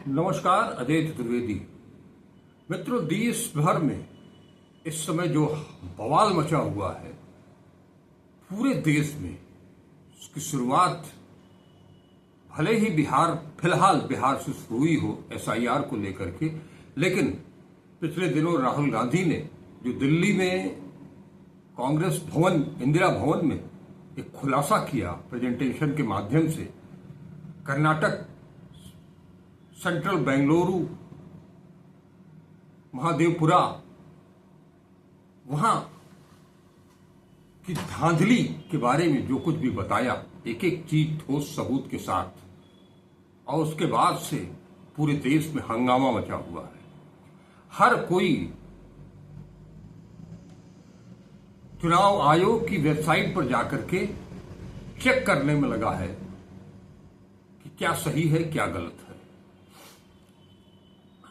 नमस्कार, अजय चतुर्वेदी। मित्रों, देश भर में इस समय जो बवाल मचा हुआ है, पूरे देश में उसकी शुरुआत भले ही फिलहाल बिहार से शुरू हुई हो एसआईआर को लेकर के, लेकिन पिछले दिनों राहुल गांधी ने जो दिल्ली में कांग्रेस भवन, इंदिरा भवन में एक खुलासा किया प्रेजेंटेशन के माध्यम से, कर्नाटक, सेंट्रल बेंगलुरु, महादेवपुरा, वहां की धांधली के बारे में जो कुछ भी बताया, एक एक चीज ठोस सबूत के साथ, और उसके बाद से पूरे देश में हंगामा मचा हुआ है। हर कोई चुनाव आयोग की वेबसाइट पर जाकर के चेक करने में लगा है कि क्या सही है, क्या गलत है।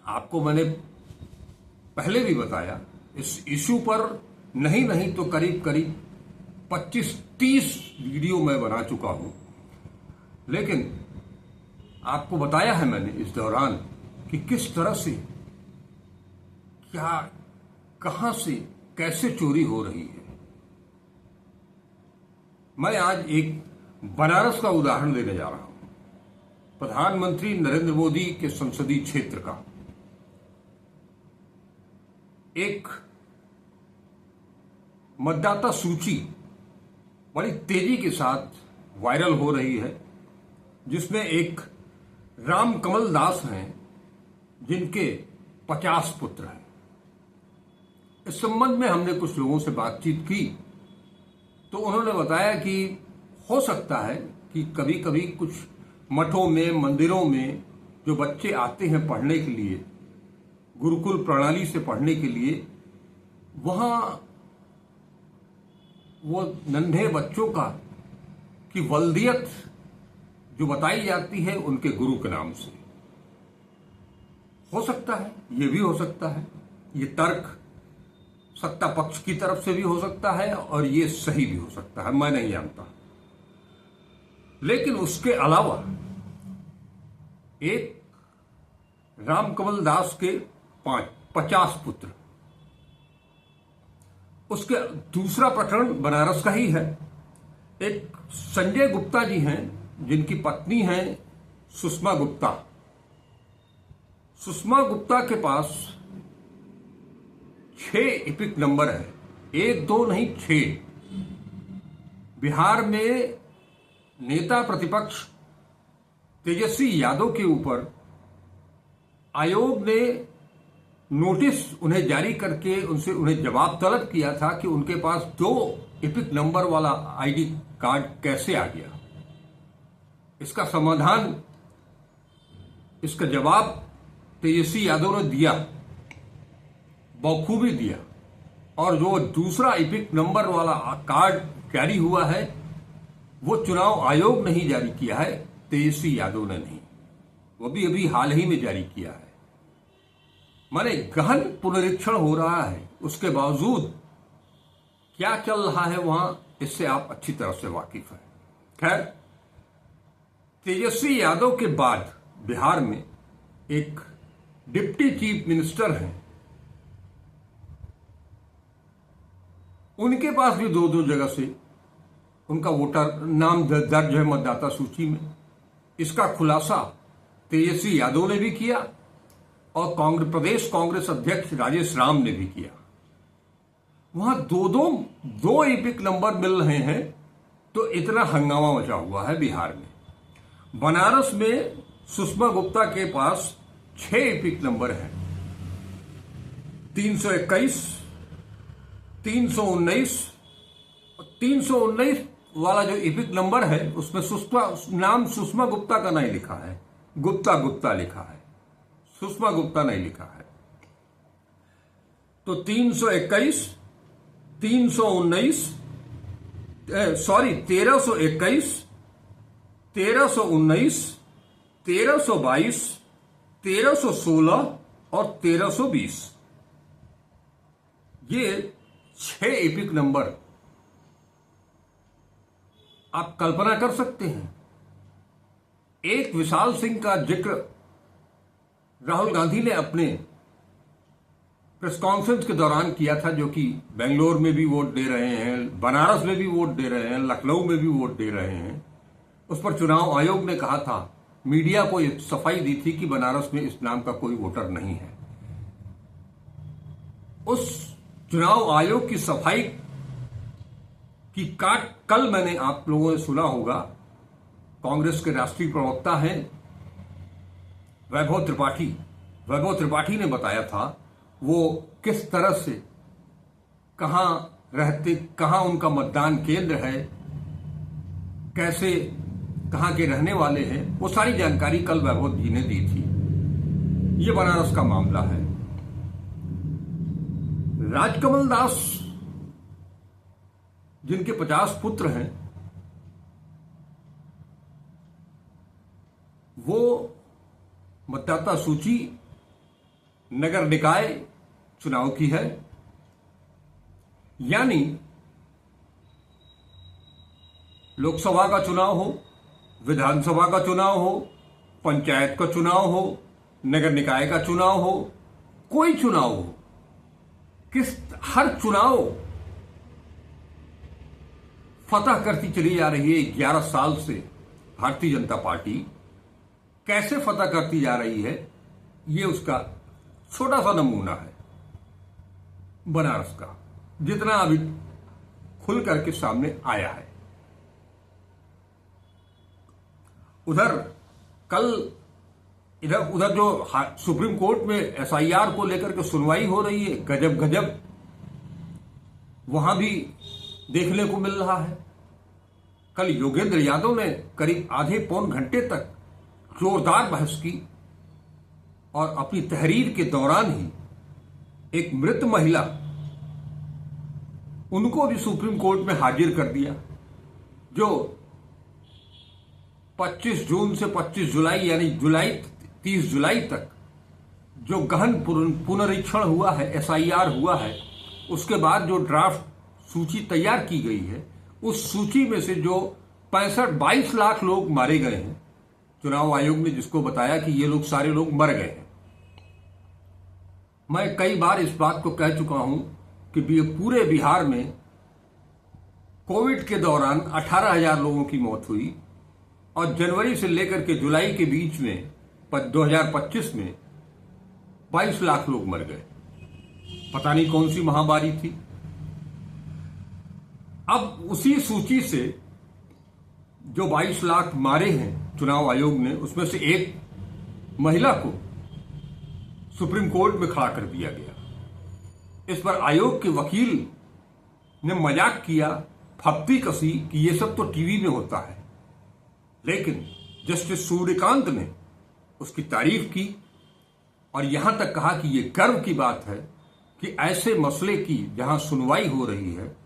आपको मैंने पहले भी बताया, इस इशू पर नहीं तो करीब 25-30 वीडियो मैं बना चुका हूं, लेकिन आपको बताया है मैंने इस दौरान कि किस तरह से, क्या, कहां से, कैसे चोरी हो रही है। मैं आज एक बनारस का उदाहरण देने जा रहा हूं, प्रधानमंत्री नरेंद्र मोदी के संसदीय क्षेत्र का। एक मतदाता सूची बड़ी तेजी के साथ वायरल हो रही है, जिसमें एक राम कमल दास हैं जिनके 50 पुत्र हैं। इस संबंध में हमने कुछ लोगों से बातचीत की तो उन्होंने बताया कि हो सकता है कि कभी कभी कुछ मठों में, मंदिरों में जो बच्चे आते हैं पढ़ने के लिए, गुरुकुल प्रणाली से पढ़ने के लिए, वहां वो नन्हे बच्चों की वल्दियत जो बताई जाती है उनके गुरु के नाम से। हो सकता है, ये भी हो सकता है, ये तर्क सत्ता पक्ष की तरफ से भी हो सकता है और ये सही भी हो सकता है, मैं नहीं जानता। लेकिन उसके अलावा एक रामकमल दास के 50 पुत्र, उसके दूसरा प्रकरण बनारस का ही है। एक संजय गुप्ता जी हैं जिनकी पत्नी हैं सुषमा गुप्ता। सुषमा गुप्ता के पास 6 इपिक नंबर है, 1 2 नहीं 6। बिहार में नेता प्रतिपक्ष तेजस्वी यादव के ऊपर आयोग ने नोटिस उन्हें जारी करके उन्हें जवाब तलब किया था कि उनके पास 2 इपिक नंबर वाला आईडी कार्ड कैसे आ गया। इसका समाधान, इसका जवाब तेजस्वी यादव ने दिया, बखूबी दिया, और जो दूसरा इपिक नंबर वाला कार्ड जारी हुआ है वो चुनाव आयोग ने ही जारी किया है, तेजस्वी यादव ने नहीं। वो भी अभी हाल ही में जारी किया है। माने गहन पुनरीक्षण हो रहा है, उसके बावजूद क्या चल रहा है वहां, इससे आप अच्छी तरह से वाकिफ हैं। खैर, तेजस्वी यादव के बाद बिहार में एक डिप्टी चीफ मिनिस्टर हैं, उनके पास भी 2 जगह से उनका वोटर नाम दर्ज है मतदाता सूची में। इसका खुलासा तेजस्वी यादव ने भी किया और प्रदेश कांग्रेस अध्यक्ष राजेश राम ने भी किया। वहां 2 इपिक नंबर मिल रहे हैं, तो इतना हंगामा मचा हुआ है बिहार में। बनारस में सुषमा गुप्ता के पास 6 इपिक नंबर हैं, 321, 319। 319 वाला जो इपिक नंबर है उसमें सुषमा गुप्ता का नहीं लिखा है, गुप्ता लिखा है, सुषमा गुप्ता नहीं लिखा है। तो 321, 319, 1321, 1319, 1322, 1316 और 1320, ये 6 इपिक नंबर। आप कल्पना कर सकते हैं, एक विशाल सिंह का जिक्र राहुल गांधी ने अपने प्रेस कॉन्फ्रेंस के दौरान किया था, जो कि बेंगलोर में भी वोट दे रहे हैं, बनारस में भी वोट दे रहे हैं, लखनऊ में भी वोट दे रहे हैं, उस पर चुनाव आयोग ने कहा था, मीडिया को सफाई दी थी कि बनारस में इस नाम का कोई वोटर नहीं है। उस चुनाव आयोग की सफाई की काट कल मैंने, आप लोगों ने सुना होगा, कांग्रेस के राष्ट्रीय प्रवक्ता हैं वैभव त्रिपाठी ने बताया था वो किस तरह से, कहां रहते, कहां उनका मतदान केंद्र है, कैसे, कहां के रहने वाले हैं, वो सारी जानकारी कल वैभव जी ने दी थी। ये बनारस का मामला है। राजकमल दास, जिनके 50 पुत्र हैं, वो मतदाता सूची नगर निकाय चुनाव की है, यानी लोकसभा का चुनाव हो, विधानसभा का चुनाव हो, पंचायत का चुनाव हो, नगर निकाय का चुनाव हो, कोई चुनाव हो, हर चुनाव फतह करती चली जा रही है 11 साल से भारतीय जनता पार्टी। कैसे फतह करती जा रही है, ये उसका छोटा सा नमूना है बनारस का, जितना अभी खुल करके सामने आया है। उधर जो सुप्रीम कोर्ट में एसआईआर को लेकर के सुनवाई हो रही है, गजब वहां भी देखने को मिल रहा है। कल योगेंद्र यादव ने करीब आधे पौन घंटे तक जोरदार बहस की और अपनी तहरीर के दौरान ही एक मृत महिला, उनको भी सुप्रीम कोर्ट में हाजिर कर दिया, जो 25 जून से 25 जुलाई यानी 30 जुलाई तक जो गहन पुनरीक्षण हुआ है, एसआईआर हुआ है, उसके बाद जो ड्राफ्ट सूची तैयार की गई है, उस सूची में से जो 22 लाख लोग मारे गए हैं, चुनाव आयोग ने जिसको बताया कि ये लोग सारे लोग मर गए हैं। मैं कई बार इस बात को कह चुका हूं कि पूरे बिहार में कोविड के दौरान 18,000 लोगों की मौत हुई और जनवरी से लेकर के जुलाई के बीच में 2025 में 22 लाख लोग मर गए। पता नहीं कौन सी महामारी थी। अब उसी सूची से जो 22 लाख मारे हैं चुनाव आयोग ने, उसमें से एक महिला को सुप्रीम कोर्ट में खड़ा कर दिया गया। इस पर आयोग के वकील ने मजाक किया, फप्ती कसी कि ये सब तो टीवी में होता है, लेकिन जस्टिस सूर्यकांत ने उसकी तारीफ की और यहां तक कहा कि ये गर्व की बात है कि ऐसे मसले की जहां सुनवाई हो रही है,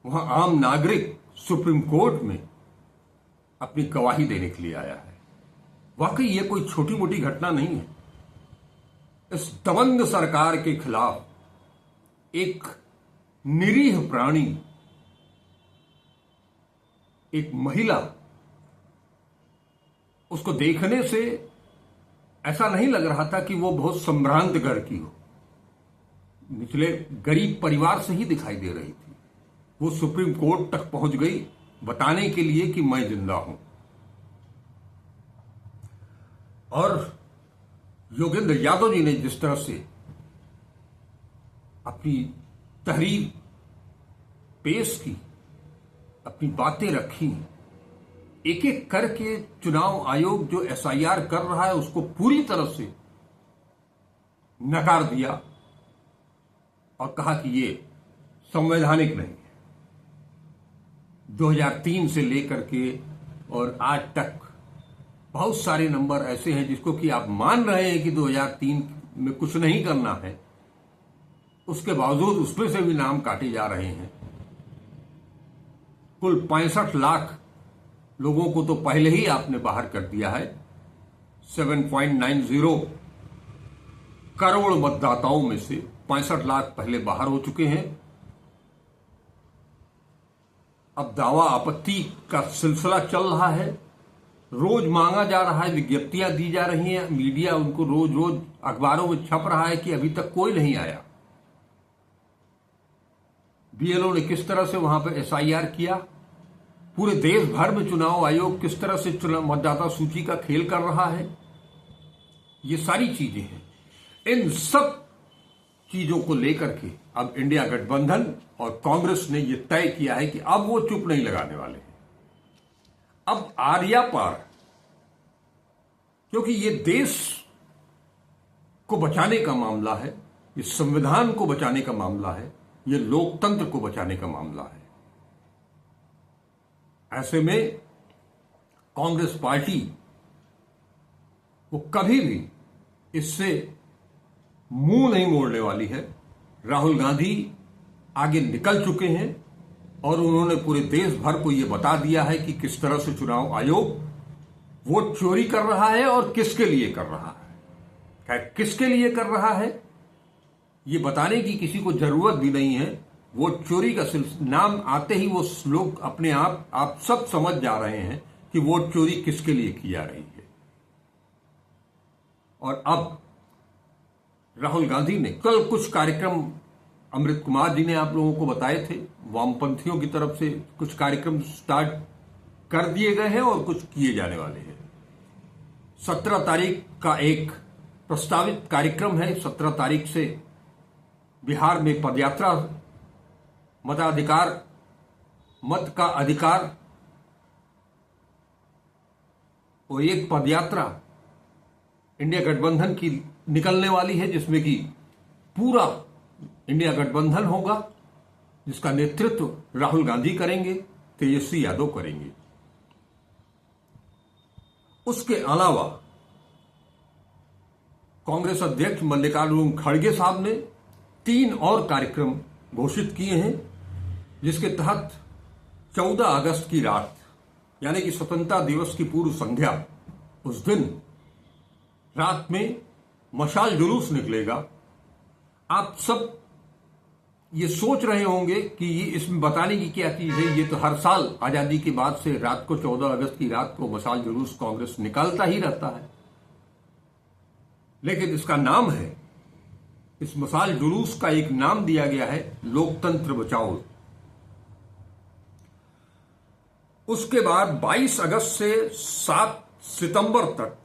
वहां आम नागरिक सुप्रीम कोर्ट में अपनी गवाही देने के लिए आया है। वाकई ये कोई छोटी मोटी घटना नहीं है। इस दबंग सरकार के खिलाफ एक निरीह प्राणी, एक महिला, उसको देखने से ऐसा नहीं लग रहा था कि वो बहुत संभ्रांत घर की हो, निचले गरीब परिवार से ही दिखाई दे रही थी। वो सुप्रीम कोर्ट तक पहुंच गई बताने के लिए कि मैं जिंदा हूं। और योगेंद्र यादव जी ने जिस तरह से अपनी तहरीर पेश की, अपनी बातें रखी, एक एक करके चुनाव आयोग जो एसआईआर कर रहा है उसको पूरी तरह से नकार दिया और कहा कि ये संवैधानिक नहीं है। 2003 से लेकर के और आज तक बहुत सारे नंबर ऐसे हैं जिसको कि आप मान रहे हैं कि 2003 में कुछ नहीं करना है, उसके बावजूद उसमें से भी नाम काटे जा रहे हैं। कुल 65 लाख लोगों को तो पहले ही आपने बाहर कर दिया है। 7.90 करोड़ मतदाताओं में से 65 लाख पहले बाहर हो चुके हैं। अब दावा आपत्ति का सिलसिला चल रहा है रोज मांगा जा रहा है, विज्ञप्तियां दी जा रही हैं, मीडिया उनको रोज रोज अखबारों में छप रहा है कि अभी तक कोई नहीं आया। बीएलओ ने किस तरह से वहां पर एसआईआर किया, पूरे देश भर में चुनाव आयोग किस तरह से मतदाता सूची का खेल कर रहा है, ये सारी चीजें हैं। इन सब चीजों को लेकर के अब इंडिया गठबंधन और कांग्रेस ने यह तय किया है कि अब वो चुप नहीं लगाने वाले हैं। अब आर्या पार, क्योंकि ये देश को बचाने का मामला है, ये संविधान को बचाने का मामला है, ये लोकतंत्र को बचाने का मामला है। ऐसे में कांग्रेस पार्टी वो कभी भी इससे मुंह नहीं मोड़ने वाली है। राहुल गांधी आगे निकल चुके हैं और उन्होंने पूरे देश भर को यह बता दिया है कि किस तरह से चुनाव आयोग वोट चोरी कर रहा है और किसके लिए कर रहा है। खैर, किसके लिए कर रहा है ये बताने की किसी को जरूरत भी नहीं है। वोट चोरी का नाम आते ही वो लोग अपने आप सब समझ जा रहे हैं कि वोट चोरी किसके लिए की जा रही है। और अब राहुल गांधी ने कल कुछ कार्यक्रम, अमृत कुमार जी ने आप लोगों को बताए थे, वामपंथियों की तरफ से कुछ कार्यक्रम स्टार्ट कर दिए गए हैं और कुछ किए जाने वाले हैं। 17 तारीख का एक प्रस्तावित कार्यक्रम है। 17 तारीख से बिहार में पदयात्रा, मताधिकार, मत का अधिकार, और एक पदयात्रा इंडिया गठबंधन की निकलने वाली है, जिसमें कि पूरा इंडिया गठबंधन होगा, जिसका नेतृत्व राहुल गांधी करेंगे, तेजस्वी यादव करेंगे। उसके अलावा कांग्रेस अध्यक्ष मल्लिकार्जुन खड़गे साहब ने 3 और कार्यक्रम घोषित किए हैं, जिसके तहत 14 अगस्त की रात, यानी कि स्वतंत्रता दिवस की पूर्व संध्या, उस दिन रात में मशाल जुलूस निकलेगा। आप सब ये सोच रहे होंगे कि ये इसमें बताने की क्या चीज है। ये तो हर साल आजादी के बाद से रात को 14 अगस्त की रात को मशाल जुलूस कांग्रेस निकालता ही रहता है, लेकिन इसका नाम है, इस मशाल जुलूस का एक नाम दिया गया है लोकतंत्र बचाओ। उसके बाद 22 अगस्त से 7 सितंबर तक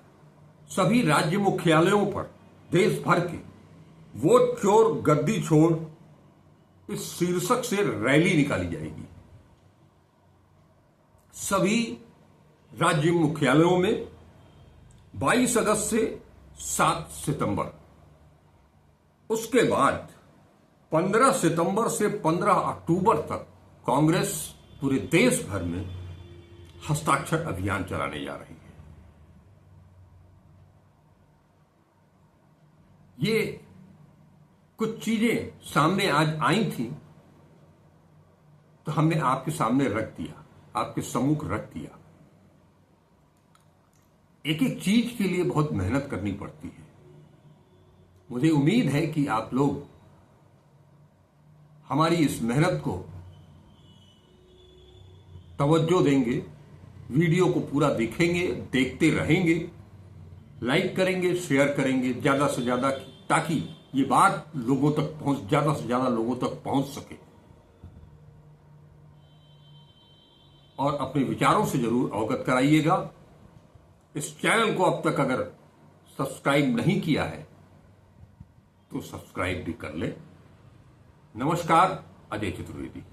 सभी राज्य मुख्यालयों पर देश भर के वोट चोर गद्दी छोड़ इस शीर्षक से रैली निकाली जाएगी। सभी राज्य मुख्यालयों में 22 अगस्त से 7 सितंबर। उसके बाद 15 सितंबर से 15 अक्टूबर तक कांग्रेस पूरे देश भर में हस्ताक्षर अभियान चलाने जा रही है। ये कुछ चीजें सामने आज आई थी, तो हमने आपके सामने रख दिया, आपके सम्मुख रख दिया। एक एक चीज के लिए बहुत मेहनत करनी पड़ती है। मुझे उम्मीद है कि आप लोग हमारी इस मेहनत को तवज्जो देंगे, वीडियो को पूरा देखेंगे, देखते रहेंगे, लाइक करेंगे, शेयर करेंगे ज्यादा से ज्यादा, ताकि ये बात लोगों तक ज्यादा से ज्यादा लोगों तक पहुंच सके। और अपने विचारों से जरूर अवगत कराइएगा। इस चैनल को अब तक अगर सब्सक्राइब नहीं किया है तो सब्सक्राइब भी कर ले। नमस्कार, अजय चतुर्वेदी।